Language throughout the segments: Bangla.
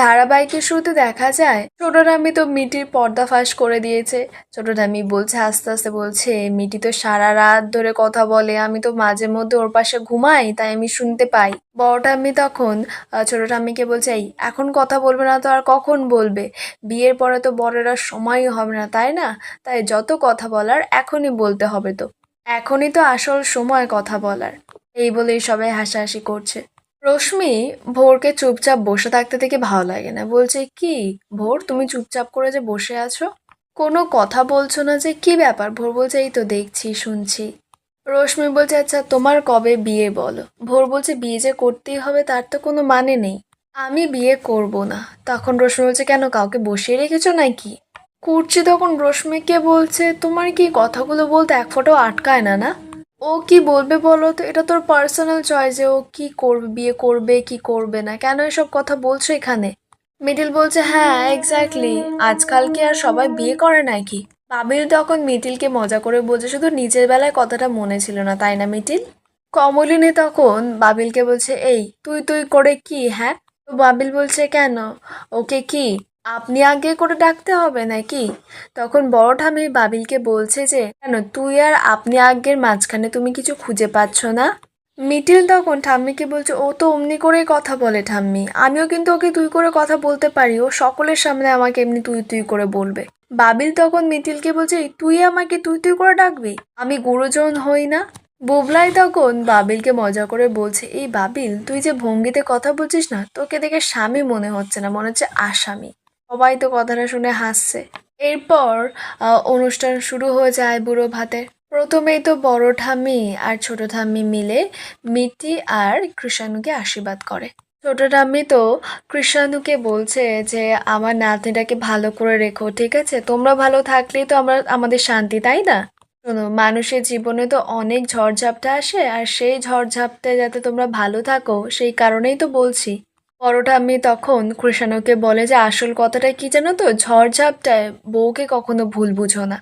ধারাবাহিকের শুরুতে দেখা যায় ছোট ঠাম্মি তো মিটির পর্দা ফাঁস করে দিয়েছে। ছোট ঠাম্মি বলছে, আস্তে আস্তে বলছে, মিটি তো সারা রাত ধরে কথা বলে, আমি তো মাঝে মধ্যে ওর পাশে ঘুমাই, তাই আমি শুনতে পাই। বড় ঠাম্মি তখন ছোট ঠাম্মিকে বলছে, এই এখন কথা বলবে না তো আর কখন বলবে? বিয়ের পরে তো বড়রা সময়ই হবে না, তাই না? তাই যত কথা বলার এখনই বলতে হবে। তো এখনই তো আসল সময় কথা বলার। এই বলেই সবাই হাসাহাসি করছে। রশ্মি ভোরকে চুপচাপ বসে থাকতে দেখে ভালো লাগে না, বলছে, কি ভোর, তুমি চুপচাপ করে যে বসে আছো, কোনো কথা বলছো না যে, কি ব্যাপার? ভোর বলছে, এই তো দেখছি শুনছি। রশ্মি বলছে, আচ্ছা তোমার কবে বিয়ে বলো? ভোর বলছে, বিয়ে যে করতেই হবে তার তো কোনো মানে নেই, আমি বিয়ে করব না। তখন রশ্মি বলছে, কেন, কাউকে বসিয়ে রেখেছো নাকি? কুর্চি তখন রশ্মিকে বলছে, তোমার কি কথাগুলো বলতে এক ফোঁটাও আটকায় না না? ও কি বলবে বলো তো, এটা তোর পার্সোনাল চয়েস যে ও কি করবে, বিয়ে করবে কি করবে না, কেন এসব কথা বলছো এখানে? মিডিল বলছে, হ্যাঁ এক্স্যাক্টলি, আজকাল কি আর সবাই বিয়ে করে নাকি? বাবিল তখন মিটিলকে মজা করে বলছে, শুধু নিজের বেলায় কথাটা মনে ছিল না, তাই না মিটিল? কমলিনী তখন বাবিলকে বলছে, এই তুই তুই করে কি, হ্যাঁ? তো বাবিল বলছে, কেন, ওকে কি আপনি আগে করে ডাকতে হবে নাকি? তখন বড় ঠাম্মি বাবিলকে বলছে যে, কেন তুই আর আপনি আগের মাঝখানে তুমি কিছু খুঁজে পাচ্ছ না? মিটিল তখন ঠাম্মিকে বলছে, ও তো অমনি করেই কথা বলে ঠাম্মি, আমিও কিন্তু ওকে তুই করে কথা বলতে পারি, ও সকলের সামনে আমাকে এমনি তুই তুই করে বলবে। বাবিল তখন মিটিলকে বলছে, "এই তুই আমাকে তুই তুই করে ডাকবি, আমি গুরুজন হই না?" বুবলাই তখন বাবিলকে মজা করে বলছে, এই বাবিল, তুই যে ভঙ্গিতে কথা বলছিস না, তোকে দেখে স্বামী মনে হচ্ছে না, মনে হচ্ছে আসামি। সবাই তো কথাটা শুনে হাসছে। এরপর অনুষ্ঠান শুরু হয়ে যায় বুড়ো ভাতের। প্রথমেই তো বড় ঠাম্মি আর ছোট ঠাম্মি মিলে মিটি আর কৃষাণুকে আশীর্বাদ করে। ছোট ঠাম্মি তো কৃষাণুকে বলছে যে, আমার নাতনিটাকে ভালো করে রেখো, ঠিক আছে? তোমরা ভালো থাকলেই তো আমাদের শান্তি, তাই না? শোনো, মানুষের জীবনে তো অনেক ঝড়ঝাপটা আসে, আর সেই ঝড়ঝাপটায় যাতে তোমরা ভালো থাকো সেই কারণেই তো বলছি। বড় ঠাম্মি তখন কৃষাণুকে বলে যে, আসল কথাটা কি জানো তো, ঝড়ঝাপটায় বউকে কখনো ভুল বুঝো না।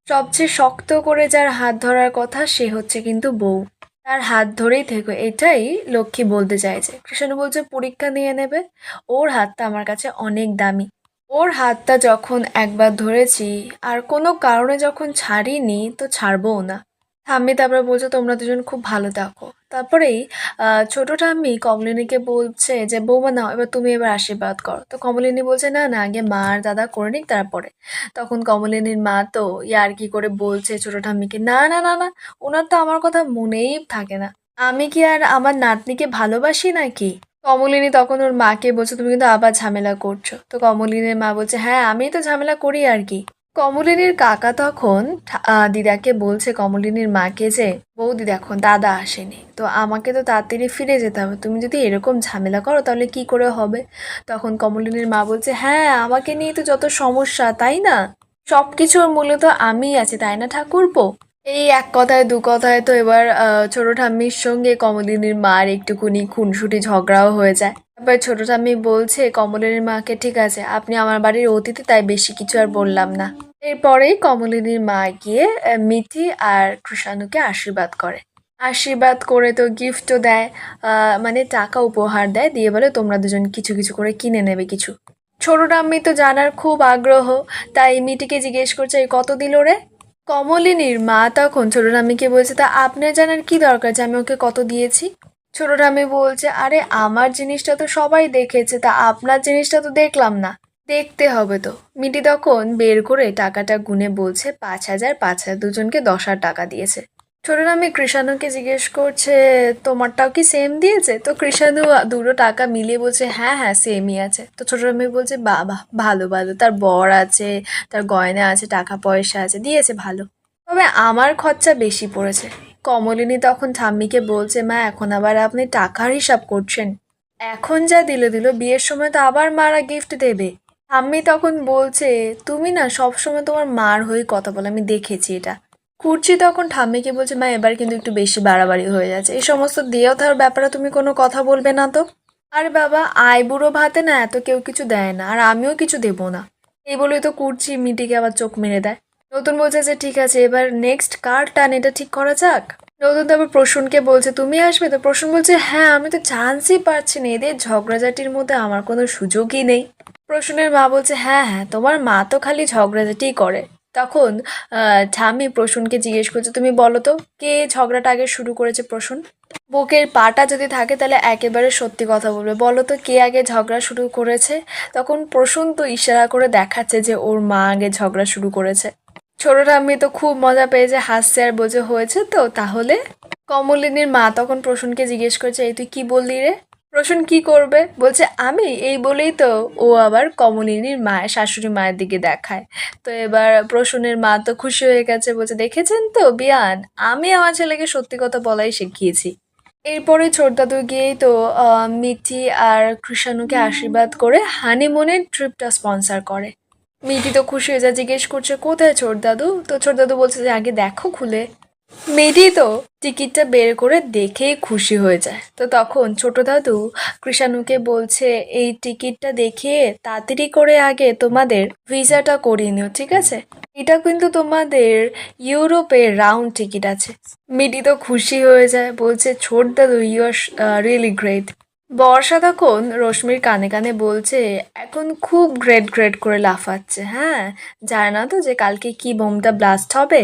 সবচেয়ে শক্ত করে যার হাত ধরার কথা সে হচ্ছে কিন্তু বউ, তার হাত ধরেই থেকো, এটাই লক্ষ্মী বলতে চাইছে। কৃষাণু বলছে, পরীক্ষা নিয়ে নেবে, ওর হাতটা আমার কাছে অনেক দামি, ওর হাতটা যখন একবার ধরেছি আর কোনো কারণে যখন ছাড়িনি তো ছাড়বও না। ঠাম্মি তারপরে বলছে, তোমরা দুজন খুব ভালো থাকো। তারপরেই ছোট ঠাম্মি কমলিনীকে বলছে যে, বৌমা নাও, এবার তুমি এবার আশীর্বাদ করো। তো কমলিনী বলছে, না না, আগে মা আর দাদা করে নিক তারপরে। তখন কমলিনীর মা তো ইয়ার্কি করে বলছে ছোট ঠাম্মিকে, না না না না, ওনার তো আমার কথা মনেই থাকে না, আমি কি আর আমার নাতনিকে ভালোবাসি নাকি? কমলিনী তখন ওর মাকে বলছে, তুমি কিন্তু আবার ঝামেলা করছো। তো কমলিনীর মা বলছে, হ্যাঁ আমি তো ঝামেলা করি আর কি। কমলিনীর কাকা তখন দিদাকে বলছে, কমলিনীর মাকে যে, বৌদি দেখো দাদা আসেনি, তো আমাকে তো তাড়াতাড়ি ফিরে যেতে হবে, তুমি যদি এরকম ঝামেলা করো তাহলে কি করে হবে? তখন কমলিনীর মা বলছে, হ্যাঁ আমাকে নিয়ে তো যত সমস্যা, তাই না? সবকিছুর মূলে তো আমিই আছি, তাই না ঠাকুরপো? এই এক কথায় দু কথায় তো এবার ছোট ঠাম্মির সঙ্গে কমলিনীর মার একটুকুনি খুনসুটি ঝগড়াও হয়ে যায়। তারপর ছোট ঠাম্মি বলছে কমলিনীর মাকে, ঠিক আছে আপনি আমার বাড়ির অতিথি, তাই বেশি কিছু আর বললাম না। এরপরেই কমলিনীর মা গিয়ে মিঠি আর কৃষাণুকে আশীর্বাদ করে। আশীর্বাদ করে তো গিফটও দেয়, মানে টাকা উপহার দেয়, দিয়ে বলে তোমরা দুজন কিছু কিছু করে কিনে নেবে কিছু। ছোট ঠাম্মি তো জানার খুব আগ্রহ, তাই মিটিকে জিজ্ঞেস করছে, এই কত দিল রে? কমলিনীর মা তখন ছোট ঠাম্মিকে বলছে, তা আপনার জানার কি দরকার যে আমি ওকে কত দিয়েছি? ছোট ঠাম্মি বলছে, আরে আমার জিনিসটা তো সবাই দেখেছে, তা আপনার জিনিসটা তো দেখলাম না, দেখতে হবে তো। মিটি তখন বের করে টাকাটা গুনে বলছে, 5,000 5,000, দুজনকে 10,000 টাকা দিয়েছে। ছোট ঠাম্মি কৃষাণুকে জিজ্ঞেস করছে, তোমারটাও কি সেম দিয়েছে? তো কৃষাণু দুটো টাকা মিলিয়ে বলছে, হ্যাঁ হ্যাঁ সেমই আছে। তো ছোট ঠাম্মি বলছে, বাবা ভালো ভালো, তার বর আছে, তার গয়না আছে, টাকা পয়সা আছে, দিয়েছে ভালো, তবে আমার খরচা বেশি পড়েছে। কমলিনী তখন ঠাম্মিকে বলছে, মা এখন আবার আপনি টাকার হিসাব করছেন? এখন যা দিল দিল, বিয়ের সময় তো আবার মারা গিফট দেবে। ঠাম্মি তখন বলছে, তুমি না সবসময় তোমার মার হয়ে কথা বলো, আমি দেখেছি এটা। কুর্চি তখন ঠাম্মিকে বলছে, মা এবার কিন্তু একটু বেশি বাড়াবাড়ি হয়ে যাচ্ছে, এই সমস্ত দিয়েও তার ব্যাপারে তুমি কোনো কথা বলবে না তো? আরে বাবা, আই বুড়ো ভাতে না এত কেউ কিছু দেয় না, আর আমিও কিছু দেবো না। এই বলেই তো কুর্চি মিটিকে আবার চোখ মেরে দেয়। নতুন বলছে যে, ঠিক আছে এবার নেক্সট কার টান এটা ঠিক করা যাক। নতুন তারপর প্রসূনকে বলছে তুমি আসবে, তো প্রসূন বলছে হ্যাঁ আমি তো চান্সই পাচ্ছি না, এদের ঝগড়াঝাটির মধ্যে আমার কোনো সুযোগই নেই। প্রসূনের মা বলছে হ্যাঁ হ্যাঁ তোমার মা তো খালি ঝগড়াঝাটিই করে। তখন ঠাম্মি প্রসূনকে জিজ্ঞেস করছে তুমি বলো তো কে ঝগড়াটা আগে শুরু করেছে। প্রসূন বুকের পাটা যদি থাকে তাহলে একেবারে সত্যি কথা বলবে, বলো তো কে আগে ঝগড়া শুরু করেছে। তখন প্রসূন তো ইশারা করে দেখাচ্ছে যে ওর মা আগে ঝগড়া শুরু করেছে। ছোট ঠাম্মি তো খুব মজা পেয়েছে, হাসছে আর বলছে হয়েছে তো তাহলে। কমলিনীর মা তখন প্রসূনকে জিজ্ঞেস করছে এই তুই কি বললি রে। প্রসূন কি করবে বলছে আমি এই বলেই তো ও আবার কমলিনীর মায়ের শাশুড়ি মায়ের দিকে দেখায়। তো এবার প্রসূনের মা তো খুশি হয়ে গেছে, বলছে দেখেছেন তো বিয়ান, আমি আমার ছেলেকে সত্যি কথা বলাই শিখিয়েছি। এরপরে ছোট দাদু গিয়েই তো মিঠি আর কৃষাণুকে আশীর্বাদ করে হানিমুনের ট্রিপটা স্পন্সর করে। মিঠি তো খুশি হয়ে যায়, জিজ্ঞেস করছে কোথায় ছোট দাদু, তো ছোট দাদু বলছে যে আগে দেখো খুলে। মিঠি তো টিকিটটা বের করে দেখেই খুশি হয়ে যায়। তো তখন ছোট দাদু কৃষাণুকে বলছে এই টিকিটটা দেখিয়ে তাড়াতাড়ি করে আগে তোমাদের ভিসাটা করিয়ে নিও, ঠিক আছে? এটা কিন্তু তোমাদের ইউরোপের রাউন্ড টিকিট আছে। মিঠি তো খুশি হয়ে যায়, বলছে ছোট দাদু ইউ আর রিয়েলি গ্রেট। বর্ষা তখন রশ্মির কানে কানে বলছে এখন খুব গ্রেট গ্রেট করে লাফাচ্ছে, হ্যাঁ জানে না তো যে কালকে কি বোমটা ব্লাস্ট হবে।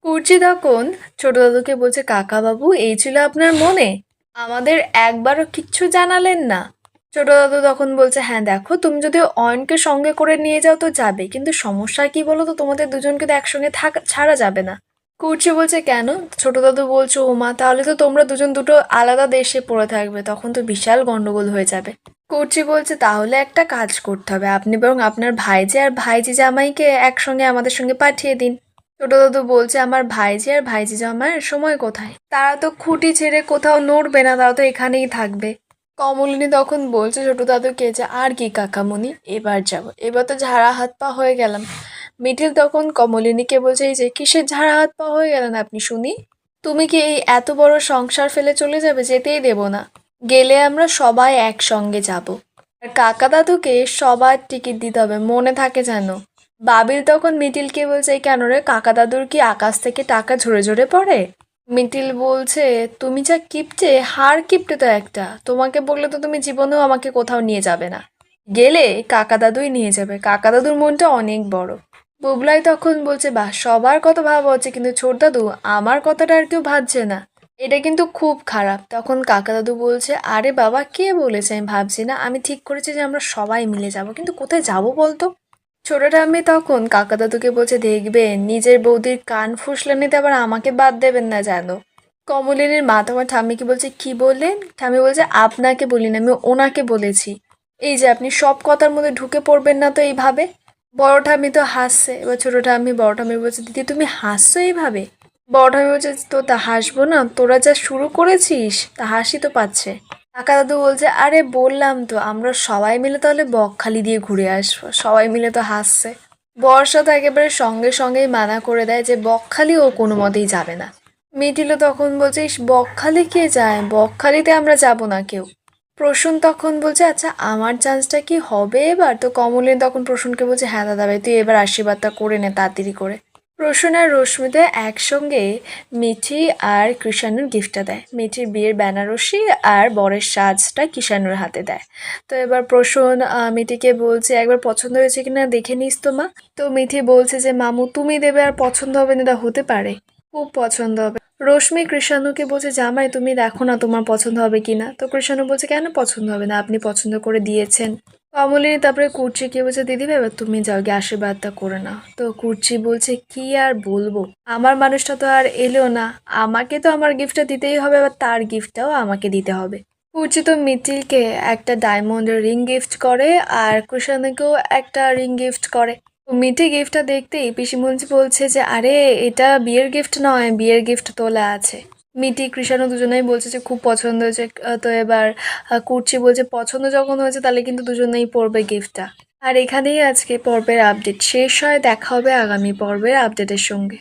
কুর্চি তখন ছোট দাদুকে বলছে কাকা বাবু এই ছিল আপনার মনে, আমাদের একবারও কিচ্ছু জানালেন না। ছোট দাদু তখন বলছে হ্যাঁ দেখো তুমি যদি অয়নকে সঙ্গে করে নিয়ে যাও তো যাবে, কিন্তু সমস্যা কি বলো তো তোমাদের দুজনকে তো একসঙ্গে ছাড়া যাবে না। কুর্চি বলছে কেন। ছোট দাদু বলছে ও মা তাহলে তো তোমরা দুজন দুটো আলাদা দেশে পড়ে থাকবে, তখন তো বিশাল গন্ডগোল হয়ে যাবে। কুর্চি বলছে তাহলে একটা কাজ করতে হবে, আপনি বরং আপনার ভাইজি আর ভাইজি জামাইকে একসঙ্গে আমাদের সঙ্গে পাঠিয়ে দিন। ছোট দাদু বলছে আমার ভাইজি আর ভাইজি জামাইয়ের সময় কোথায়, তারা তো খুঁটি ছেড়ে কোথাও নড়বে না, তারা তো এখানেই থাকবে। কমলিনী তখন বলছে ছোট দাদুকে যে আর কি কাকামণি এবার যাব, এবার তো ঝাড়া হাত পা হয়ে গেলাম। মিঠিল তখন কমলিনীকে বলছে এই যে কিসের ঝাড়া হাত পা হয়ে গেলেন আপনি শুনি, তুমি কি এই এত বড় সংসার ফেলে চলে যাবে, যেতেই দেব না, গেলে আমরা সবাই একসঙ্গে যাব। আর কাকা দাদুকে সবার টিকিট দিতে হবে মনে থাকে যেন। বাবিল তখন মিঠিলকে বলছে এই কেন রে কাকা দাদুর কি আকাশ থেকে টাকা ঝরে ঝরে পড়ে। মিঠিল বলছে তুমি যা কিপটে, হার কিপটে তো একটা, তোমাকে বললে তো তুমি জীবনেও আমাকে কোথাও নিয়ে যাবে না, গেলে কাকা দাদুই নিয়ে যাবে, কাকা দাদুর মনটা অনেক বড়। বুবলাই তখন বলছে বাহ সবার কথা ভাবা হচ্ছে কিন্তু ছোট দাদু আমার কথাটা আর কেউ ভাবছে না, এটা কিন্তু খুব খারাপ। তখন কাকা দাদু বলছে আরে বাবা কে বলেছে আমি ভাবছি না, আমি ঠিক করেছি যে আমরা সবাই মিলে যাব, কিন্তু কোথায় যাব বলতো। ছোট ঠাম্মি তখন কাকা দাদুকে বলছে দেখবেন নিজের বৌদির কান ফুসলানিতে আবার আমাকে বাদ দেবেন না জানো। কমলিনীর মা তোমার ঠাম্মিকে বলছে কি বললেন, ঠাম্মি বলছে আপনাকে বলিনি আমি ওনাকে বলেছি। এই যে আপনি সব কথার মধ্যে ঢুকে পড়বেন না তো এইভাবে। বড় ঠাম্মি তো হাসছে, এবার ছোট ঠাম্মি বড় ঠাম্মি বলছে দিদি তুমি হাসছো এইভাবে। বড় ঠাম্মি বলছে তো তা হাসবো না, তোরা যা শুরু করেছিস তা হাসি তো পাচ্ছে। কাকা দাদু বলছে আরে বললাম তো আমরা সবাই মিলে তাহলে বকখালি দিয়ে ঘুরে আসবো, সবাই মিলে তো হাসছে। বর্ষা তো একেবারে সঙ্গে সঙ্গেই মানা করে দেয় যে বকখালি ও কোনো মতেই যাবে না। মিঠিলো তখন বলছে ইস বকখালি কে যায়, বকখালিতে আমরা যাব না কেউ। প্রসূন তখন বলছে আচ্ছা আমার চান্সটা কি হবে এবার, তো কমলিনী তখন প্রসূনকে বলছে হ্যাঁ দাদা ভাই তুই এবার আশীর্বাদটা করে নে তাড়াতাড়ি করে। প্রসূন আর রশ্মিতে একসঙ্গে মিঠি আর কৃষাণুর গিফটটা দেয়, মিঠির বিয়ের বেনারসি আর বরের সাজটা কৃষাণুর হাতে দেয়। তো এবার প্রসূন মিঠিকে বলছে একবার পছন্দ হয়েছে কিনা দেখে নিস তো মা। তো মিঠি বলছে যে মামু তুমি দেবে আর পছন্দ হবে না, এটা হতে পারে, খুব পছন্দ হবে। রশ্মি কৃষাণুকে বলছে জামাই তুমি দেখো না তোমার পছন্দ হবে কিনা। তো কৃষাণু বলছে কেন পছন্দ হবে না, আপনি পছন্দ করে দিয়েছেন। কমলিনী তারপরে কুর্চিকে বলছে দিদি ভাই তুমি যাও গিয়ে আশীর্বাদটা করে নাও। তো কুর্চি বলছে কি আর বলবো, আমার মানুষটা তো আর এলো না, আমাকে তো আমার গিফটটা দিতেই হবে, আবার তার গিফটটাও আমাকে দিতে হবে। কুর্চি তো মিঠিলকে একটা ডায়মন্ডের রিং গিফট করে আর কৃষাণুকেও একটা রিং গিফট করে। তো মিঠি গিফটটা দেখতেই পিসিমণি বলছে যে আরে এটা বিয়ের গিফট নয়, বিয়ের গিফট তোলা আছে। মিঠি কৃষাণু দুজনেই বলছে যে খুব পছন্দ হয়েছে। তো এবার কুর্চি বলছে পছন্দ যখন হয়েছে তাহলে কিন্তু দুজনেই পড়বে গিফটটা। আর এখানেই আজকে পর্বের আপডেট শেষ হয়, দেখা হবে আগামী পর্বের আপডেটের সঙ্গে।